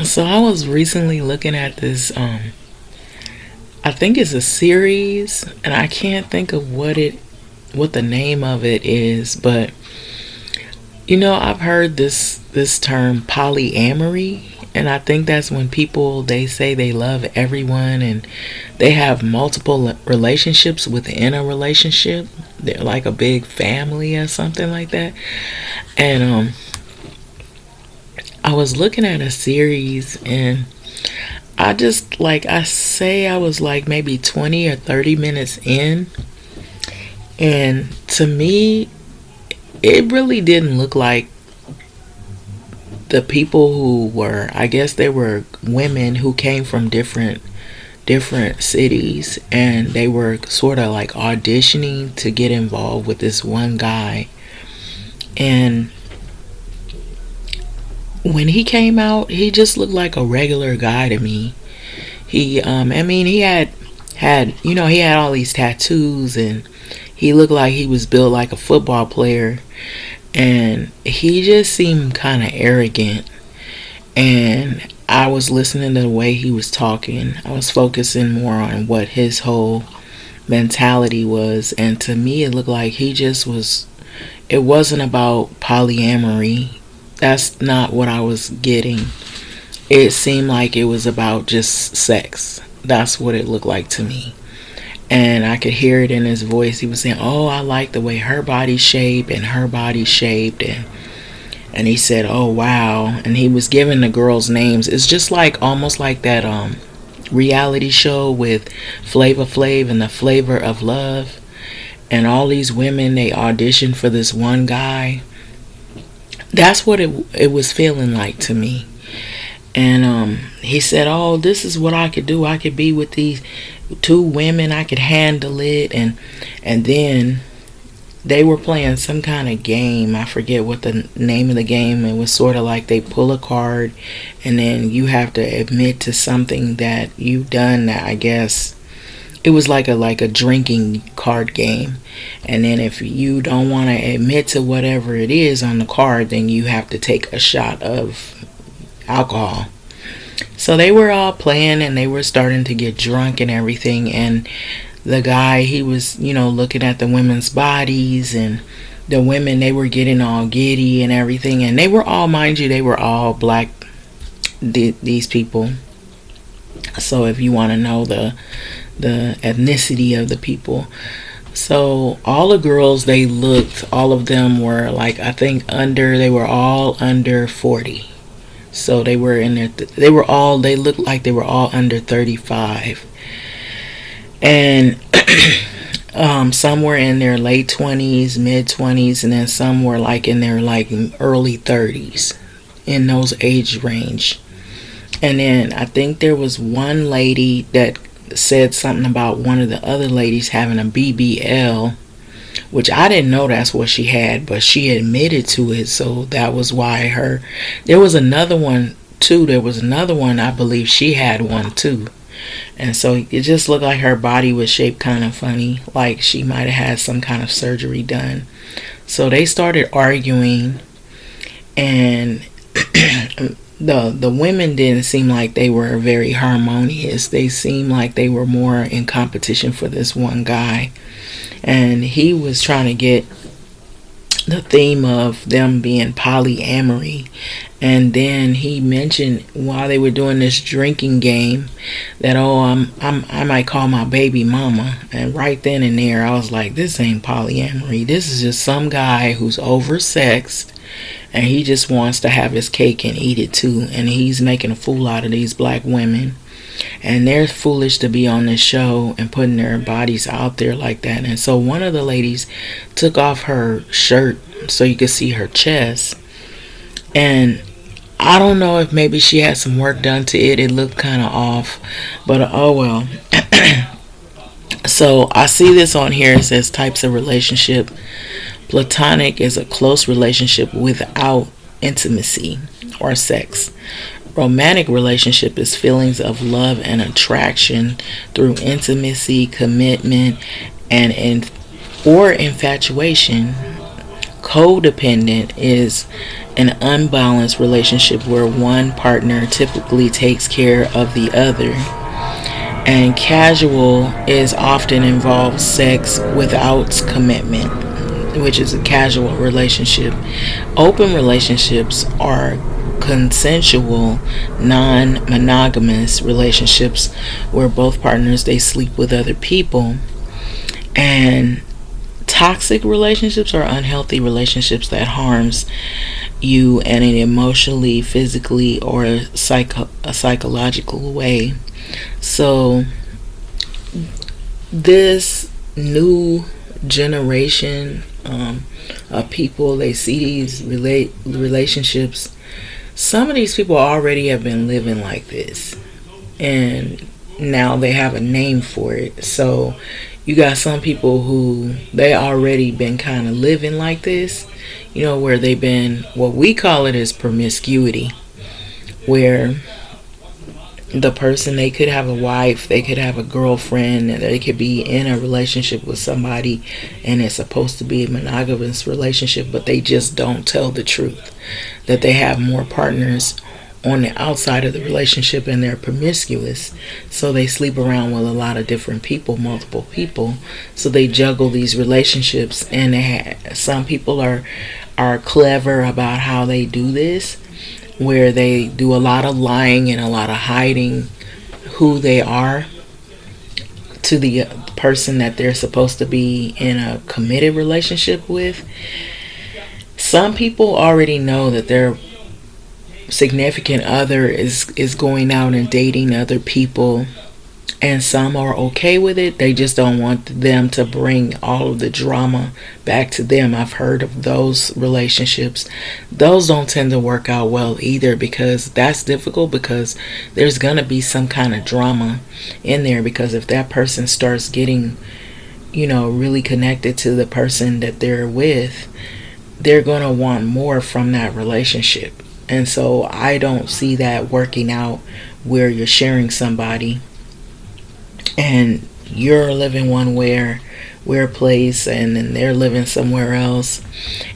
So I was recently looking at this I think it's a series, and I can't think of what the name of it is, but I've heard this term polyamory, and I think that's when people they say they love everyone and they have multiple relationships within a relationship. They're like a big family or something like that. And I was looking at a series, and I say I was like maybe 20 or 30 minutes in, and to me it really didn't look like the people who were, I guess they were women who came from different cities, and they were sort of like auditioning to get involved with this one guy. And when he came out, he just looked like a regular guy to me. He he had all these tattoos, and he looked like he was built like a football player, and he just seemed kind of arrogant. And I was listening to the way he was talking. I was focusing more on what his whole mentality was, and to me it looked like he just was, it wasn't about polyamory. That's not what I was getting. It seemed like it was about just sex. That's what it looked like to me. And I could hear it in his voice. He was saying, "Oh, I like the way her body's shaped and her body's shaped." And he said, "Oh, wow." And he was giving the girls names. It's just like almost like that reality show with Flavor Flav and the Flavor of Love. And all these women, they auditioned for this one guy. That's what it was feeling like to me. And he said, "Oh, this is what I could do. I could be with these two women. I could handle it." And then they were playing some kind of game. I forget what the name of the game. It was sort of like they pull a card, and then you have to admit to something that you've done. That I guess it was like a drinking card game. And then if you don't want to admit to whatever it is on the card, then you have to take a shot of alcohol. So they were all playing, and they were starting to get drunk and everything. And the guy, he was looking at the women's bodies, and the women, they were getting all giddy and everything. And they were all, mind you, they were all black, these people. So if you want to know the ethnicity of the people, so all the girls, they looked, all of them were like, I think they were all under 40. So they were in their, they looked like they were all under 35. And some were in their late 20s, mid 20s, and then some were like in their like early 30s, in those age range. And then I think there was one lady that said something about one of the other ladies having a BBL, which I didn't know that's what she had, but she admitted to it. So that was why there was another one too. There was another one, I believe she had one too. And so it just looked like her body was shaped kind of funny, like she might have had some kind of surgery done. So they started arguing, and the women didn't seem like they were very harmonious. They seemed like they were more in competition for this one guy. And he was trying to get the theme of them being polyamory. And then he mentioned while they were doing this drinking game that, "Oh, I might call my baby mama." And right then and there, I was like, this ain't polyamory. This is just some guy who's oversexed, and he just wants to have his cake and eat it too. And he's making a fool out of these black women. And they're foolish to be on this show and putting their bodies out there like that. And so one of the ladies took off her shirt so you could see her chest. And I don't know if maybe she had some work done to it. It looked kind of off. But oh well. So I see this on here. It says types of relationship. Platonic is a close relationship without intimacy or sex. Romantic relationship is feelings of love and attraction through intimacy, commitment, or infatuation. Codependent is an unbalanced relationship where one partner typically takes care of the other. And casual is often involves sex without commitment, which is a casual relationship. Open relationships are consensual, non-monogamous relationships where both partners they sleep with other people. And toxic relationships are unhealthy relationships that harms you in an emotionally, physically, or a psychological way. So this new generation of people, they see these relationships. Some of these people already have been living like this, and now they have a name for it. So you got some people who they already been kind of living like this, where they've been, what we call it is promiscuity, where the person, they could have a wife, they could have a girlfriend, they could be in a relationship with somebody and it's supposed to be a monogamous relationship, but they just don't tell the truth that they have more partners on the outside of the relationship and they're promiscuous. So they sleep around with a lot of different people, multiple people, so they juggle these relationships. And some people are clever about how they do this, where they do a lot of lying and a lot of hiding who they are to the person that they're supposed to be in a committed relationship with. Some people already know that their significant other is going out and dating other people, and some are okay with it. They just don't want them to bring all of the drama back to them. I've heard of those relationships. Those don't tend to work out well either, because that's difficult, because there's going to be some kind of drama in there, because if that person starts getting, really connected to the person that they're with, they're going to want more from that relationship. And so I don't see that working out, where you're sharing somebody and you're living one place and then they're living somewhere else,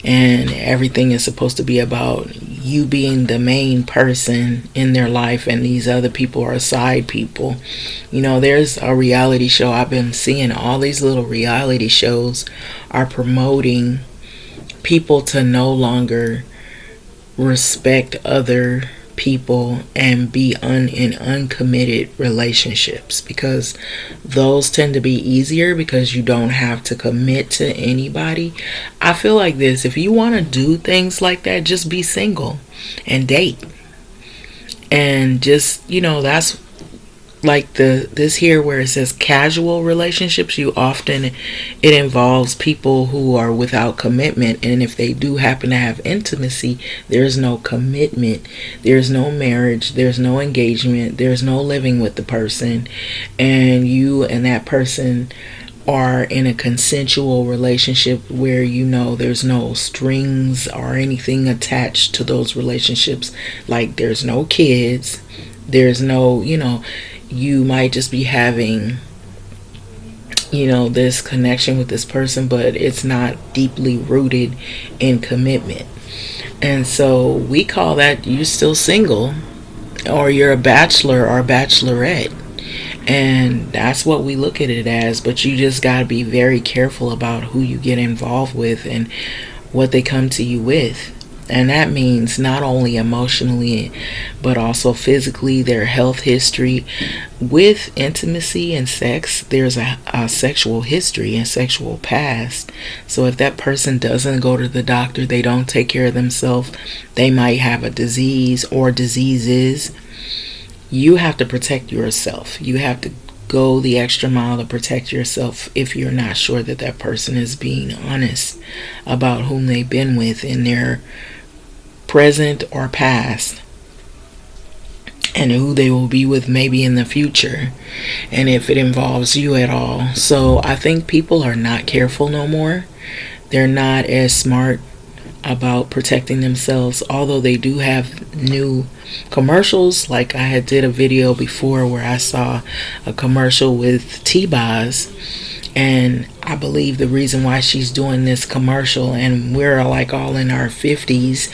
and everything is supposed to be about you being the main person in their life and these other people are side people. There's a reality show I've been seeing, all these little reality shows are promoting people to no longer respect other people and be in uncommitted relationships, because those tend to be easier because you don't have to commit to anybody. I feel like this: if you want to do things like that, just be single and date, and just that's like this here where it says casual relationships. You often, it involves people who are without commitment, and if they do happen to have intimacy, there's no commitment, there's no marriage, there's no engagement, there's no living with the person, and you and that person are in a consensual relationship where there's no strings or anything attached to those relationships. Like there's no kids, there's no you might just be having this connection with this person, but it's not deeply rooted in commitment. And so we call that you're still single, or you're a bachelor or bachelorette, and that's what we look at it as. But you just got to be very careful about who you get involved with and what they come to you with. And that means not only emotionally, but also physically, their health history. With intimacy and sex, there's a sexual history and sexual past. So if that person doesn't go to the doctor, they don't take care of themselves, they might have a disease or diseases. You have to protect yourself. You have to go the extra mile to protect yourself if you're not sure that that person is being honest about whom they've been with in their present or past, and who they will be with maybe in the future, and if it involves you at all. So I think people are not careful no more. They're not as smart about protecting themselves, although they do have new commercials. Like I had did a video before where I saw a commercial with T-Boz, and I believe the reason why she's doing this commercial and we're like all in our 50s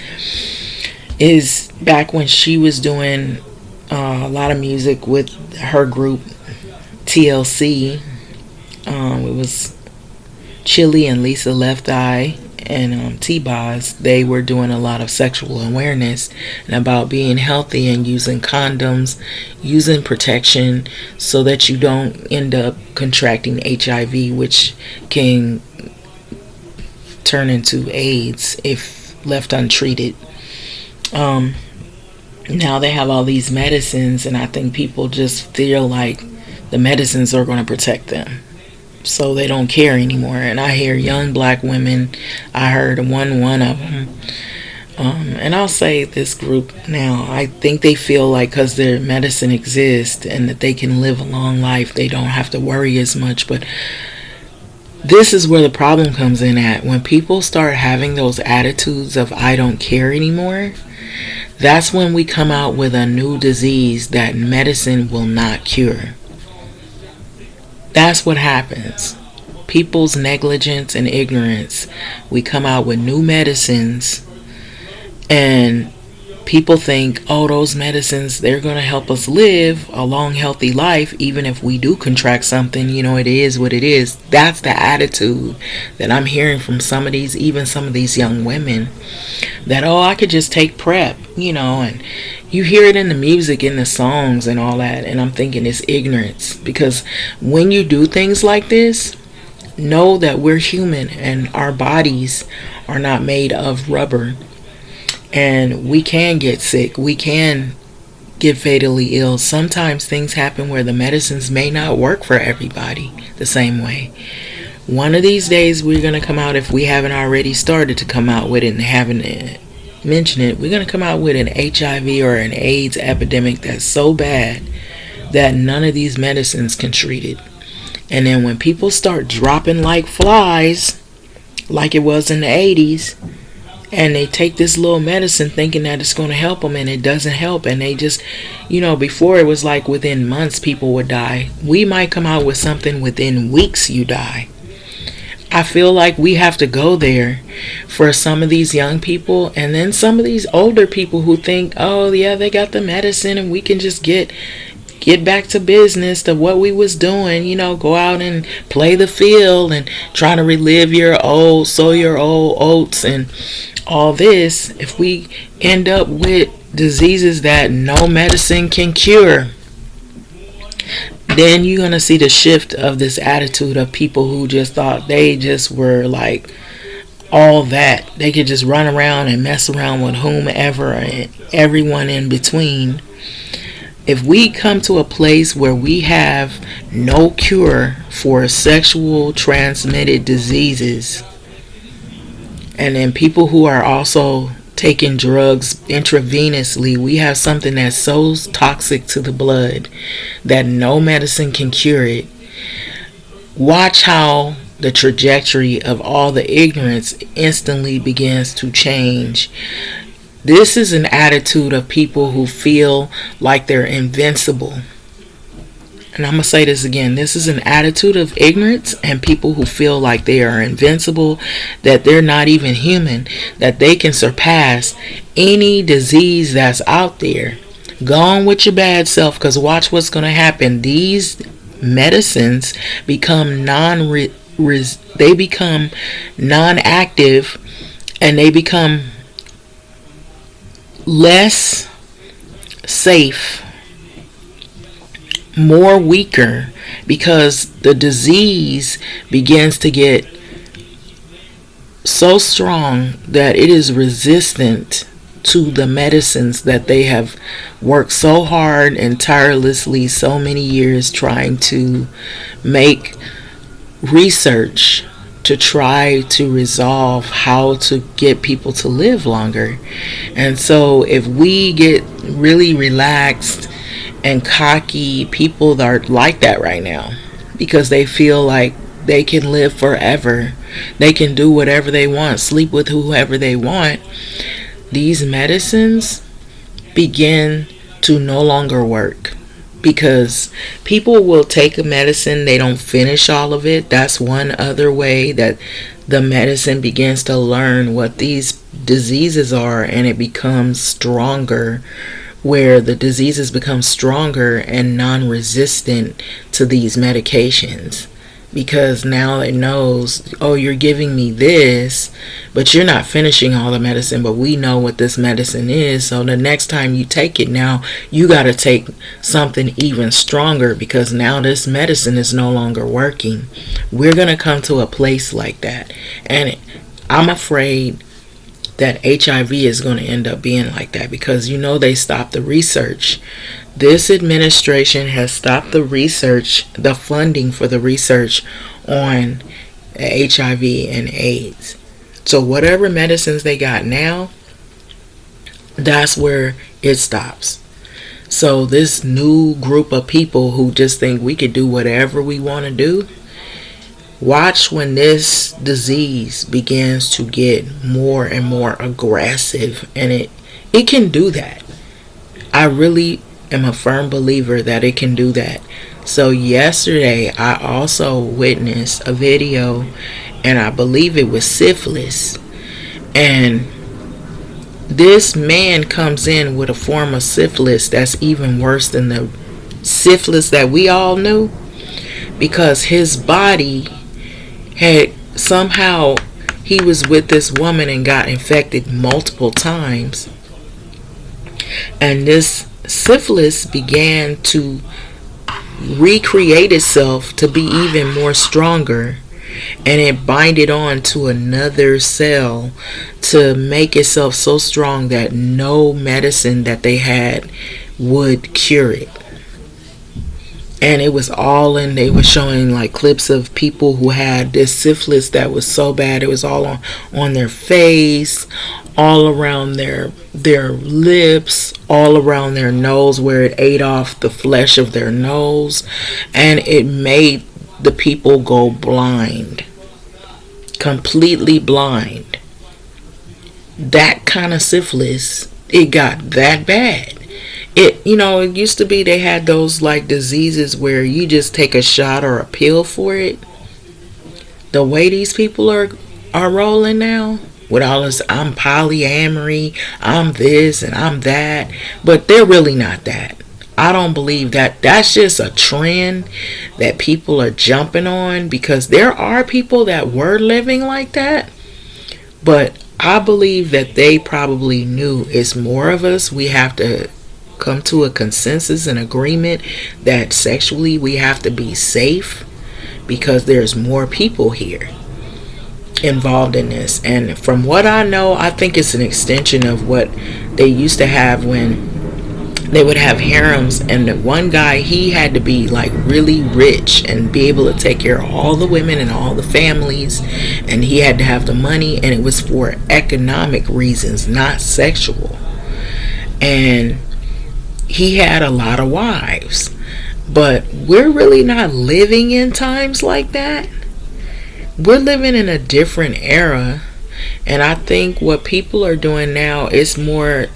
is back when she was doing a lot of music with her group TLC. It was Chili and Lisa Left Eye and T-Boz. They were doing a lot of sexual awareness and about being healthy and using condoms, using protection so that you don't end up contracting HIV, which can turn into AIDS if left untreated. Now they have all these medicines, and I think people just feel like the medicines are going to protect them, so they don't care anymore. And I hear young black women, I heard one of them, and I'll say this group now, I think they feel like because their medicine exists and that they can live a long life, they don't have to worry as much. But this is where the problem comes in at. When people start having those attitudes of I don't care anymore, that's when we come out with a new disease that medicine will not cure. That's what happens. People's negligence and ignorance. We come out with new medicines and people think, oh, those medicines, they're going to help us live a long, healthy life. Even if we do contract something, it is what it is. That's the attitude that I'm hearing from some of these young women. That, oh, I could just take PrEP, and you hear it in the music, in the songs and all that. And I'm thinking it's ignorance. Because when you do things like this, know that we're human and our bodies are not made of rubber. And we can get sick. We can get fatally ill. Sometimes things happen where the medicines may not work for everybody the same way. One of these days we're going to come out, if we haven't already started to come out with it and haven't mentioned it, we're going to come out with an HIV or an AIDS epidemic that's so bad that none of these medicines can treat it. And then when people start dropping like flies, like it was in the 80s, and they take this little medicine thinking that it's going to help them, and it doesn't help, and they just, before it was like within months people would die. We might come out with something within weeks you die. I feel like we have to go there for some of these young people, and then some of these older people who think, oh yeah, they got the medicine and we can just get back to business, to what we was doing, go out and play the field and try to relive your old oats and all this. If we end up with diseases that no medicine can cure, then you're going to see the shift of this attitude of people who just thought they just were like all that. They could just run around and mess around with whomever and everyone in between. If we come to a place where we have no cure for sexual transmitted diseases, and then people who are also taking drugs intravenously, we have something that's so toxic to the blood that no medicine can cure it. Watch how the trajectory of all the ignorance instantly begins to change. This is an attitude of people who feel like they're invincible. And I'm going to say this again. This is an attitude of ignorance and people who feel like they are invincible, that they're not even human, that they can surpass any disease that's out there. Go on with your bad self, because watch what's going to happen. These medicines become non-active, and they become less safe, more weaker, because the disease begins to get so strong that it is resistant to the medicines that they have worked so hard and tirelessly so many years trying to make research to try to resolve how to get people to live longer. And so if we get really relaxed and cocky, people that are like that right now because they feel like they can live forever, they can do whatever they want, sleep with whoever they want, these medicines begin to no longer work because people will take a medicine, they don't finish all of it. That's one other way that the medicine begins to learn what these diseases are, and it becomes stronger, where the diseases become stronger and non-resistant to these medications. Because now it knows, oh, you're giving me this, but you're not finishing all the medicine, but we know what this medicine is. So the next time you take it, now you got to take something even stronger, because now this medicine is no longer working. We're going to come to a place like that. And I'm afraid that HIV is going to end up being like that, because they stopped the research. This administration has stopped the research, the funding for the research on HIV and AIDS. So whatever medicines they got now, that's where it stops. So this new group of people who just think we could do whatever we want to do, watch when this disease begins to get more and more aggressive, and it can do that. I really am a firm believer that it can do that. So yesterday I also witnessed a video, and I believe it was syphilis, and this man comes in with a form of syphilis that's even worse than the syphilis that we all knew, because his body had somehow, he was with this woman and got infected multiple times, and this syphilis began to recreate itself to be even more stronger, and it binded on to another cell to make itself so strong that no medicine that they had would cure it. And it was all in, they were showing like clips of people who had this syphilis that was so bad, it was all on their face, all around their lips, all around their nose, where it ate off the flesh of their nose, and it made the people go blind, completely blind. That kind of syphilis, it got that bad. It used to be they had those like diseases where you just take a shot or a pill for it. The way these people are rolling now, with all this, I'm polyamory, I'm this and I'm that, but they're really not that. I don't believe that. That's just a trend that people are jumping on, because there are people that were living like that, but I believe that they probably knew it's more of us. We have to come to a consensus and agreement that sexually we have to be safe, because there's more people here involved in this. And from what I know, I think it's an extension of what they used to have when they would have harems, and the one guy, he had to be like really rich and be able to take care of all the women and all the families, and he had to have the money, and it was for economic reasons, not sexual. And he had a lot of wives, but we're really not living in times like that. We're living in a different era, and I think what people are doing now is more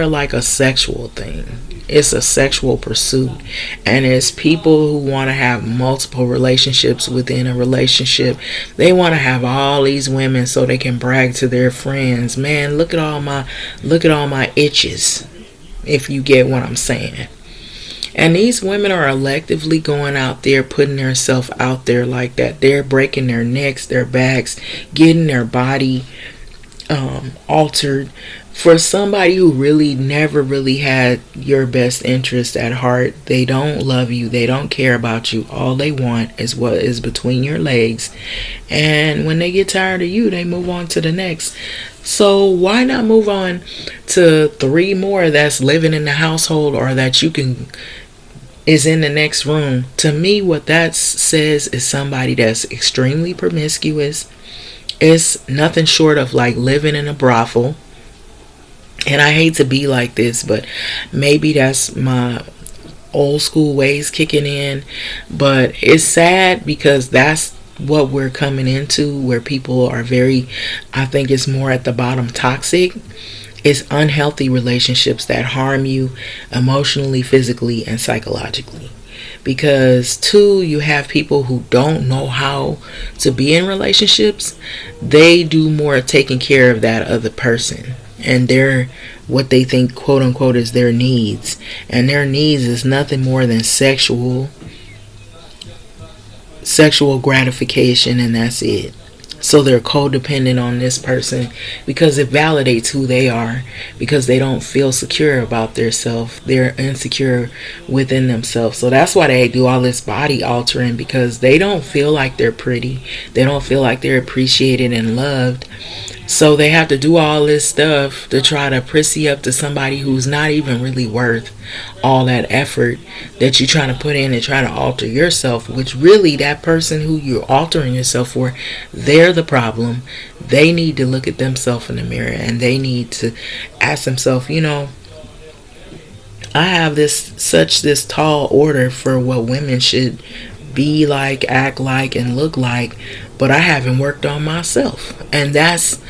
like a sexual thing. It's a sexual pursuit, and it's people who want to have multiple relationships within a relationship. They want to have all these women so they can brag to their friends, man, look at all my itches, if you get what I'm saying. And these women are electively going out there, putting themselves out there like that. They're breaking their necks, their backs, getting their body altered for somebody who really never really had your best interest at heart. They don't love you. They don't care about you. All they want is what is between your legs. And when they get tired of you, they move on to the next. So why not move on to 3 more that's living in the household, or that you can is in the next room? To me, what that says is somebody that's extremely promiscuous. It's nothing short of like living in a brothel. And I hate to be like this, but maybe that's my old school ways kicking in. But it's sad, because that's what we're coming into, where people are very, I think it's more at the bottom, toxic. It's unhealthy relationships that harm you emotionally, physically, and psychologically. Because, two, you have people who don't know how to be in relationships. They do more taking care of that other person and their, what they think, quote unquote, is their needs. And their needs is nothing more than sexual gratification, and that's it. So they're codependent on this person because it validates who they are, because they don't feel secure about their self. They're insecure within themselves. So that's why they do all this body altering, because they don't feel like they're pretty. They don't feel like they're appreciated and loved. So they have to do all this stuff to try to prissy up to somebody who's not even really worth all that effort that you're trying to put in and try to alter yourself, which really that person who you're altering yourself for, they're the problem. They need to look at themselves in the mirror and they need to ask themselves, I have this tall order for what women should be like, act like, and look like, but I haven't worked on myself. And that's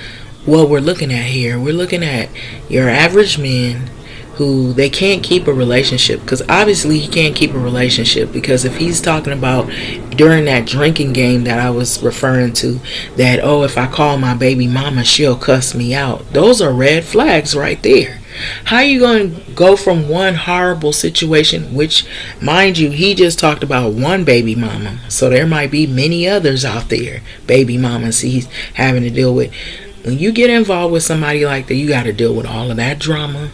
what we're looking at here. We're looking at your average man who they can't keep a relationship, because obviously he can't keep a relationship, because if he's talking about during that drinking game that I was referring to, that, oh, if I call my baby mama, she'll cuss me out. Those are red flags right there. How are you going to go from one horrible situation, which, mind you, he just talked about one baby mama, so there might be many others out there, baby mamas he's having to deal with. When you get involved with somebody like that, you got to deal with all of that drama,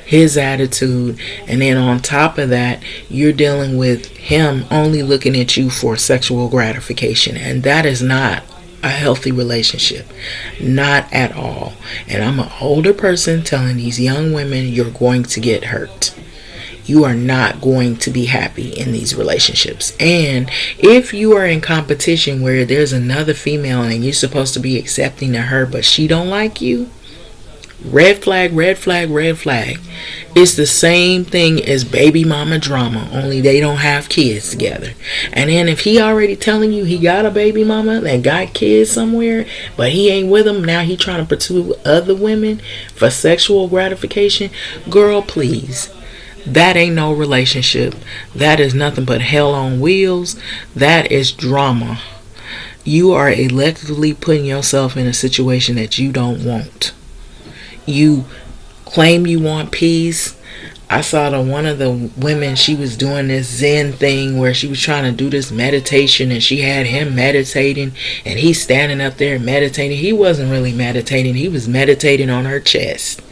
his attitude, and then on top of that, you're dealing with him only looking at you for sexual gratification, and that is not a healthy relationship. Not at all. And I'm an older person telling these young women, you're going to get hurt. You are not going to be happy in these relationships. And if you are in competition where there's another female and you're supposed to be accepting of her, but she don't like you, red flag, red flag, red flag. It's the same thing as baby mama drama, only they don't have kids together. And then if he already telling you he got a baby mama that got kids somewhere, but he ain't with them, now he trying to pursue other women for sexual gratification, girl, please. That ain't no relationship. That is nothing but hell on wheels. That is drama. You are electively putting yourself in a situation that you don't want. You claim you want peace. I saw one of the women, she was doing this Zen thing where she was trying to do this meditation, and she had him meditating and he's standing up there meditating. He wasn't really meditating. He was meditating on her chest.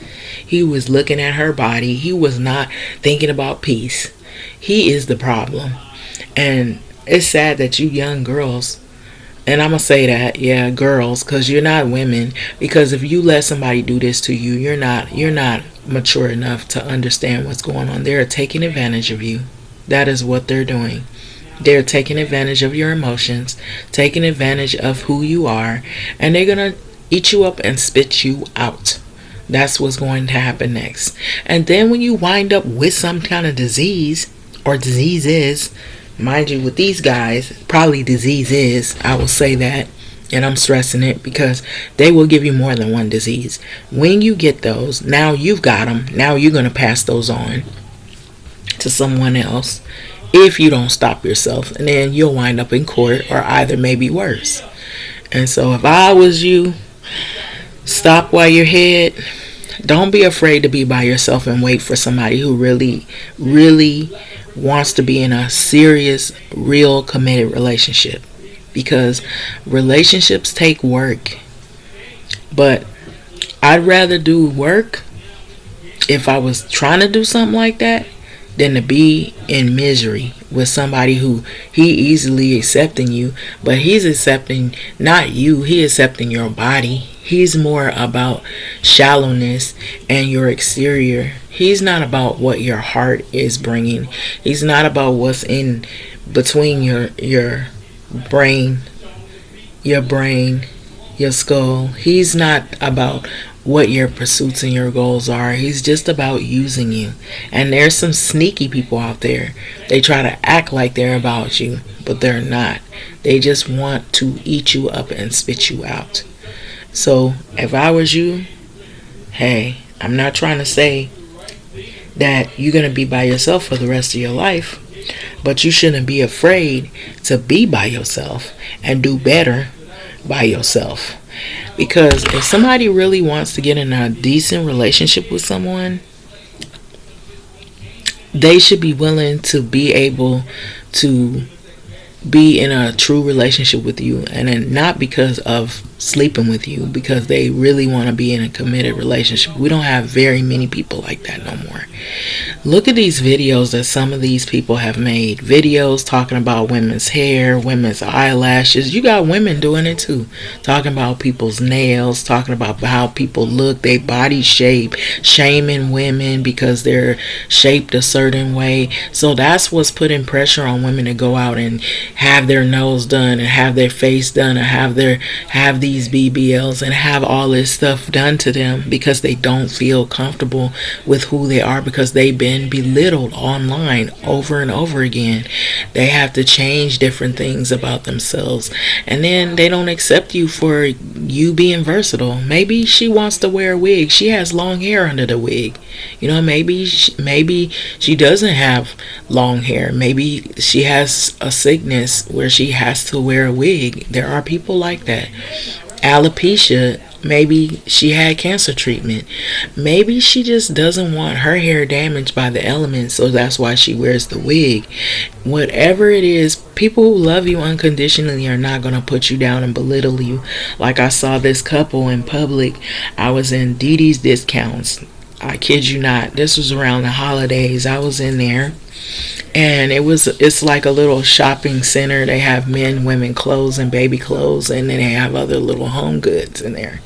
He was looking at her body. He was not thinking about peace. He is the problem. And it's sad that you young girls, and I'm going to say that, yeah, girls, because you're not women. Because if you let somebody do this to you, you're not mature enough to understand what's going on. They're taking advantage of you. That is what they're doing. They're taking advantage of your emotions, taking advantage of who you are, and they're going to eat you up and spit you out. That's what's going to happen next. And then when you wind up with some kind of disease or diseases, mind you, with these guys, probably diseases, I will say that, and I'm stressing it because they will give you more than one disease. When you get those, now you've got them. Now you're going to pass those on to someone else if you don't stop yourself, and then you'll wind up in court or either maybe worse. And so if I was you, stop while you're ahead. Don't be afraid to be by yourself and wait for somebody who really, really wants to be in a serious, real, committed relationship. Because relationships take work. But I'd rather do work if I was trying to do something like that than to be in misery with somebody who he easily accepting you, but he's accepting not you, he accepting your body. He's more about shallowness and your exterior. He's not about what your heart is bringing. He's not about what's in between your brain, your skull. He's not about what your pursuits and your goals are. He's just about using you. And there's some sneaky people out there. They try to act like they're about you, but they're not. They just want to eat you up and spit you out. So if I was you, hey, I'm not trying to say that you're going to be by yourself for the rest of your life, but you shouldn't be afraid to be by yourself and do better by yourself. Because if somebody really wants to get in a decent relationship with someone, they should be willing to be able to be in a true relationship with you, and then not because of sleeping with you, because they really want to be in a committed relationship. We don't have very many people like that no more. Look at these videos that some of these people have made. Videos talking about women's hair, women's eyelashes. You got women doing it too. Talking about people's nails, talking about how people look, their body shape, shaming women because they're shaped a certain way. So that's what's putting pressure on women to go out and have their nose done and have their face done and have these BBLs and have all this stuff done to them, because they don't feel comfortable with who they are, because they've been belittled online over and over again. They have to change different things about themselves, and then they don't accept you for you being versatile. Maybe she wants to wear a wig. She has long hair under the wig. Maybe she doesn't have long hair. Maybe she has a sickness where she has to wear a wig. There are people like that. Alopecia, maybe she had cancer treatment. Maybe she just doesn't want her hair damaged by the elements, so that's why she wears the wig. Whatever it is, people who love you unconditionally are not going to put you down and belittle you. Like I saw this couple in public. I was in Dee Dee's Discounts. I kid you not. This was around the holidays. I was in there. And it's like a little shopping center. They have men, women clothes and baby clothes, and then they have other little home goods in there.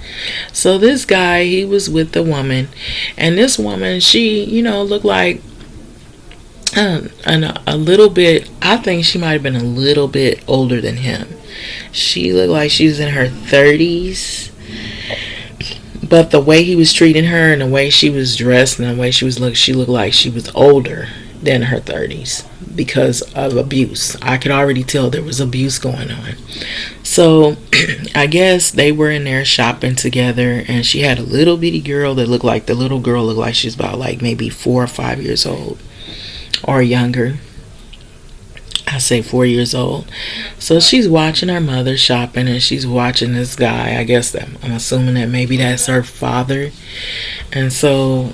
So this guy, he was with the woman, and this woman, she, looked like a little bit, I think she might have been a little bit older than him. She looked like she was in her 30s. But the way he was treating her and the way she was dressed and the way she looked like she was older than her 30s because of abuse. I could already tell there was abuse going on. So I guess they were in there shopping together, and she had a little bitty girl that looked like she's about like maybe 4 or 5 years old or younger. I say 4 years old. So she's watching her mother shopping, and she's watching this guy. I guess I'm assuming that maybe that's her father. And so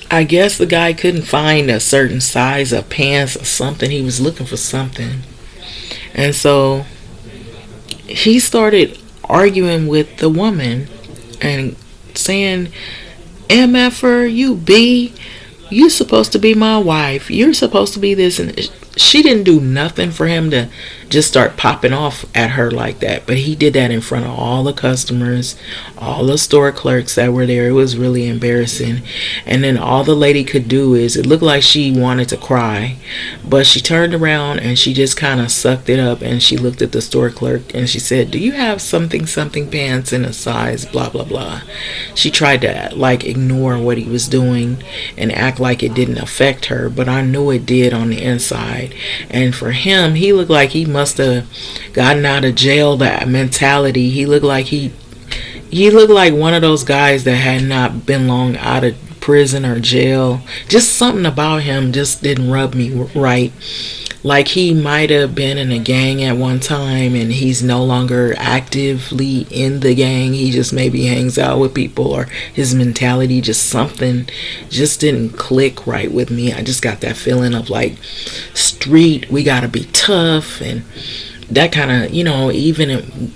I guess the guy couldn't find a certain size of pants or something. He was looking for something. And so he started arguing with the woman and saying, MF'er, you B, you supposed to be my wife. You're supposed to be this. And she didn't do nothing for him to just start popping off at her like that. But he did that in front of all the customers, all the store clerks that were there. It was really embarrassing. And then all the lady could do is, it looked like she wanted to cry, but she turned around and she just kind of sucked it up, and she looked at the store clerk and she said, do you have something pants in a size blah blah blah. She tried to ignore what he was doing and act like it didn't affect her, but I knew it did on the inside. And for him, he looked like he must have gotten out of jail, that mentality. He looked like one of those guys that had not been long out of prison or jail. Just something about him just didn't rub me right. Like he might have been in a gang at one time and he's no longer actively in the gang. He just maybe hangs out with people, or his mentality, just something just didn't click right with me. I just got that feeling of like street, we gotta be tough, and that kind of, even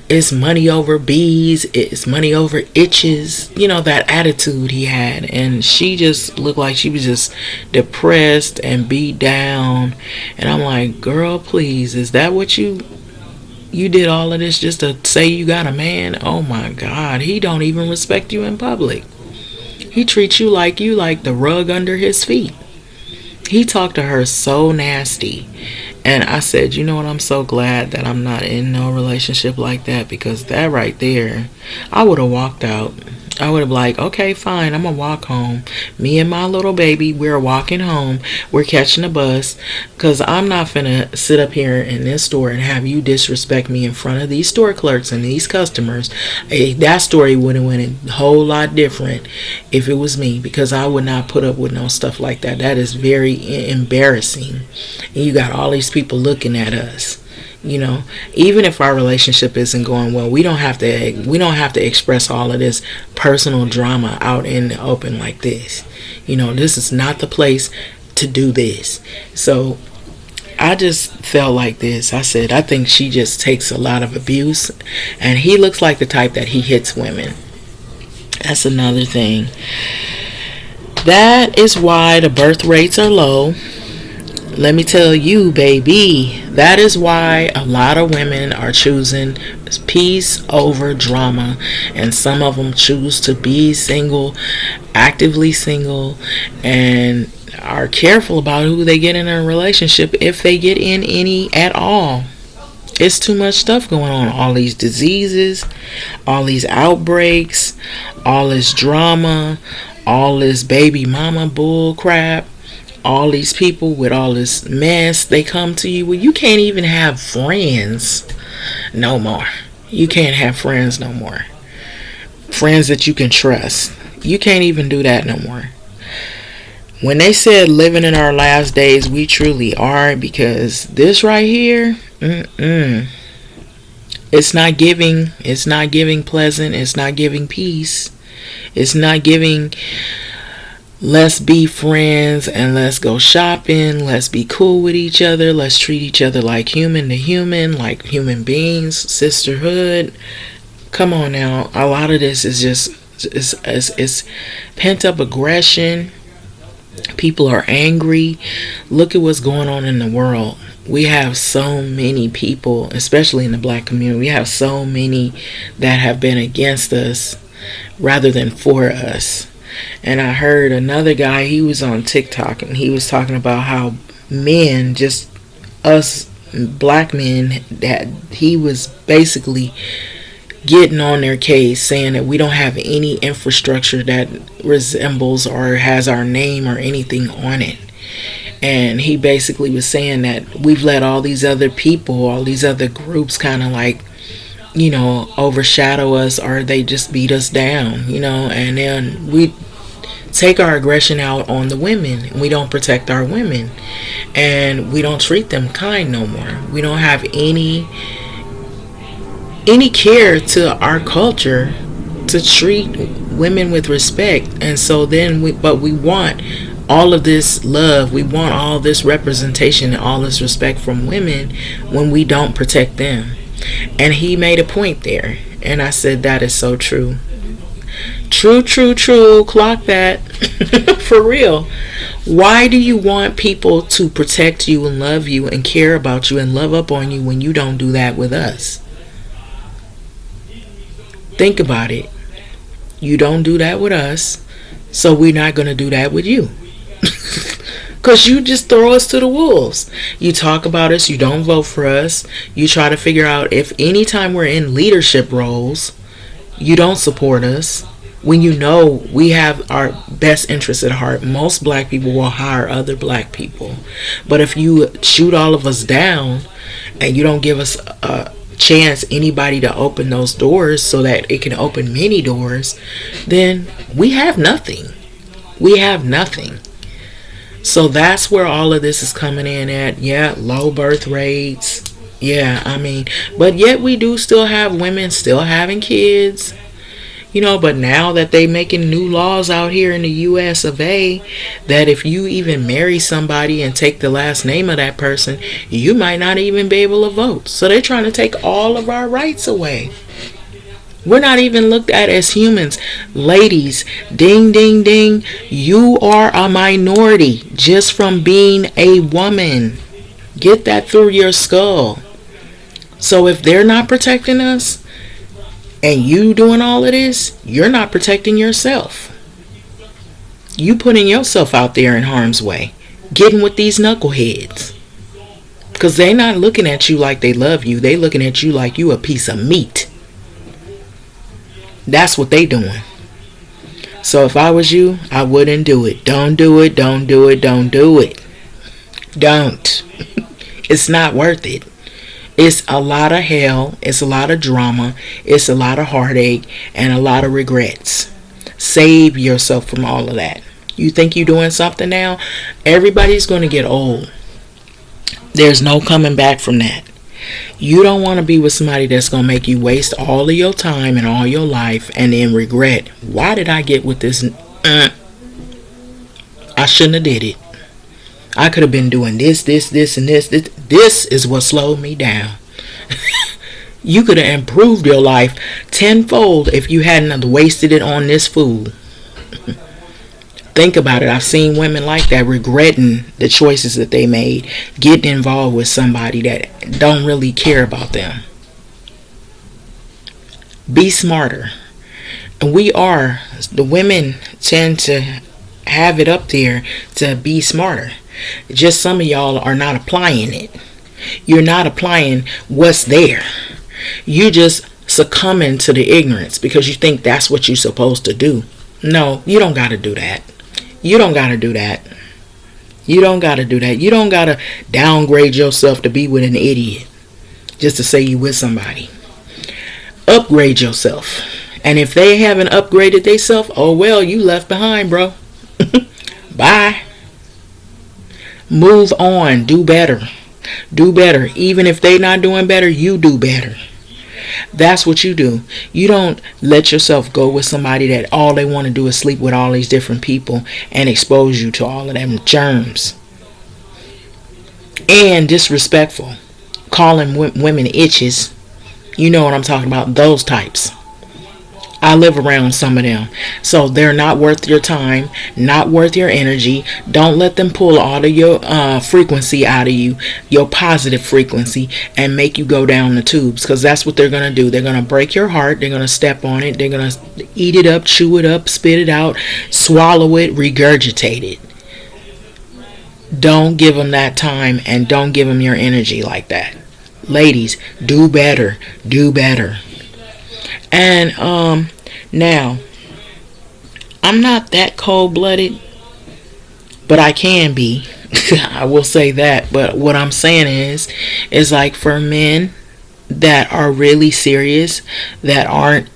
it's money over bees, it's money over itches, that attitude he had. And she just looked like she was just depressed and beat down. And I'm like, girl, please, is that what you did all of this just to say you got a man? Oh my God, he don't even respect you in public. He treats you like the rug under his feet. He talked to her so nasty. And I said, you know what, I'm so glad that I'm not in no relationship like that, because that right there, I would have walked out. I would have like, okay, fine, I'm gonna walk home. Me and my little baby, we're walking home. We're catching a bus, cause I'm not finna sit up here in this store and have you disrespect me in front of these store clerks and these customers. That story would have went a whole lot different if it was me, because I would not put up with no stuff like that. That is very embarrassing. And you got all these people looking at us. Even if our relationship isn't going well, we don't have to express all of this personal drama out in the open like this. This is not the place to do this. So I just felt like this. I said, I think she just takes a lot of abuse, and he looks like the type that he hits women. That's another thing. That is why the birth rates are low. Let me tell you, baby, that is why a lot of women are choosing peace over drama, and some of them choose to be single, actively single, and are careful about who they get in a relationship, if they get in any at all. It's too much stuff going on. All these diseases, all these outbreaks, all this drama, all this baby mama bull crap. All these people with all this mess, they come to you. Well, you can't even have friends no more. You can't have friends no more. Friends that you can trust. You can't even do that no more. When they said living in our last days, we truly are, because this right here, it's not giving pleasant. It's not giving peace. It's not giving let's be friends and let's go shopping. Let's be cool with each other. Let's treat each other like human to human, like human beings, sisterhood. Come on now. A lot of this is just it's pent up aggression. People are angry. Look at what's going on in the world. We have so many people, especially in the black community, we have so many that have been against us rather than for us. And I heard another guy, he was on TikTok, and he was talking about how men, just us black men, that he was basically getting on their case, saying that we don't have any infrastructure that resembles or has our name or anything on it. And he basically was saying that we've let all these other people, all these other groups kind of like, overshadow us, or they just beat us down, and then we take our aggression out on the women. We don't protect our women, and we don't treat them kind no more. We don't have any care to our culture to treat women with respect. And so then we want all of this love, we want all this representation and all this respect from women when we don't protect them. And he made a point there, and I said, that is so true. True. Clock that. For real. Why do you want people to protect you and love you and care about you and love up on you when you don't do that with us? Think about it. You don't do that with us, so we're not going to do that with you. Because you just throw us to the wolves. You talk about us. You don't vote for us. You try to figure out if anytime we're in leadership roles, you don't support us. When you know we have our best interests at heart, most black people will hire other black people. But if you shoot all of us down and you don't give us a chance, anybody, to open those doors so that it can open many doors, then we have nothing. We have nothing. So that's where all of this is coming in at. Yeah, low birth rates. Yeah, but yet we do still have women still having kids. But now that they making new laws out here in the US of A, that if you even marry somebody and take the last name of that person, you might not even be able to vote. So they're trying to take all of our rights away. We're not even looked at as humans. Ladies, ding, ding, ding. You are a minority just from being a woman. Get that through your skull. So if they're not protecting us and you doing all of this, you're not protecting yourself. You putting yourself out there in harm's way. Getting with these knuckleheads. Because they're not looking at you like they love you. They looking at you like you a piece of meat. That's what they doing. So if I was you, I wouldn't do it. Don't do it. Don't do it. Don't do it. Don't. It's not worth it. It's a lot of hell. It's a lot of drama. It's a lot of heartache and a lot of regrets. Save yourself from all of that. You think you're doing something now? Everybody's going to get old. There's no coming back from that. You don't want to be with somebody that's going to make you waste all of your time and all your life and then regret, why did I get with this? I shouldn't have did it. I could have been doing this, and this. This is what slowed me down. You could have improved your life tenfold if you hadn't wasted it on this fool. Think about it. I've seen women like that regretting the choices that they made, getting involved with somebody that don't really care about them. Be smarter. And the women tend to have it up there to be smarter. Just some of y'all are not applying it. You're not applying what's there. You just succumbing to the ignorance because you think that's what you're supposed to do. No, you don't got to do that. You don't got to do that. You don't got to do that. You don't got to downgrade yourself to be with an idiot just to say you with somebody. Upgrade yourself. And if they haven't upgraded themselves, oh well, you left behind, bro. Bye. Move on. Do better. Do better. Even if they not doing better, you do better. That's what you do. You don't let yourself go with somebody that all they want to do is sleep with all these different people and expose you to all of them germs. And disrespectful. Calling women itches. You know what I'm talking about. Those types. I live around some of them. So they're not worth your time, not worth your energy. Don't let them pull all of your frequency out of you, your positive frequency, and make you go down the tubes. Because that's what they're going to do. They're going to break your heart. They're going to step on it. They're going to eat it up, chew it up, spit it out, swallow it, regurgitate it. Don't give them that time and don't give them your energy like that. Ladies, do better. Do better. And now, I'm not that cold-blooded, but I can be. I will say that. But what I'm saying is like for men that are really serious, that aren't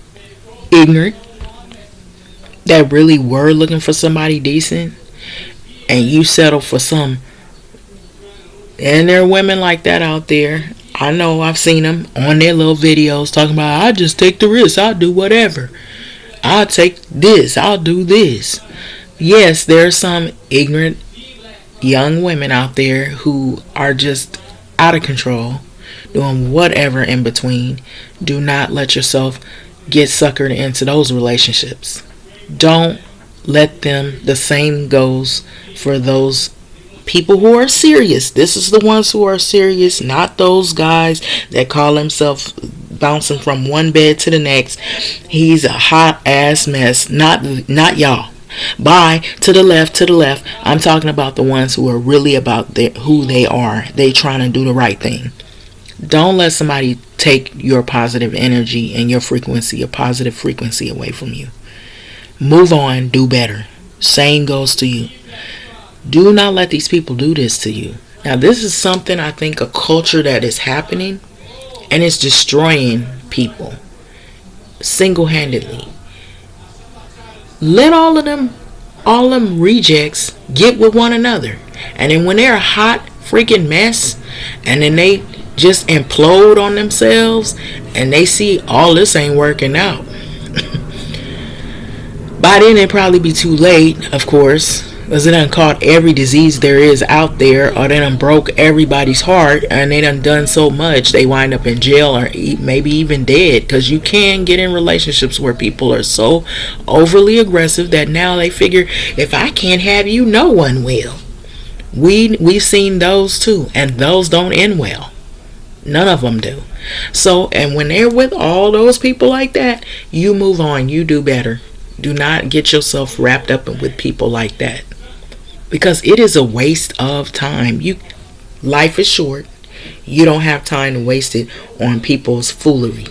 ignorant, that really were looking for somebody decent, and you settle for some. And there are women like that out there. I know, I've seen them on their little videos talking about, I just take the risk, I'll do whatever. I'll take this, I'll do this. Yes, there are some ignorant young women out there who are just out of control, doing whatever in between. Do not let yourself get suckered into those relationships. Don't let them. The same goes for those people who are serious. This is the ones who are serious, not those guys that call themselves bouncing from one bed to the next. He's a hot ass mess. Not y'all. Bye. To the left. I'm talking about the ones who are really about who they are. They trying to do the right thing. Don't let somebody take your positive energy and your frequency, your positive frequency away from you. Move on. Do better. Same goes to you. Do not let these people do this to you. Now, this is something, I think, a culture that is happening, and it's destroying people single-handedly. Let all of them rejects get with one another. And then when they're a hot freaking mess, and then they just implode on themselves, and they see all this ain't working out. By then, it'd probably be too late, of course. Because they done caught every disease there is out there, or they done broke everybody's heart, and they done so much they wind up in jail or maybe even dead. Because you can get in relationships where people are so overly aggressive that now they figure, if I can't have you, no one will. We've seen those too, and those don't end well. None of them do. So, and when they're with all those people like that, you move on. You do better. Do not get yourself wrapped up with people like that. Because it is a waste of time. Life is short. You don't have time to waste it on people's foolery.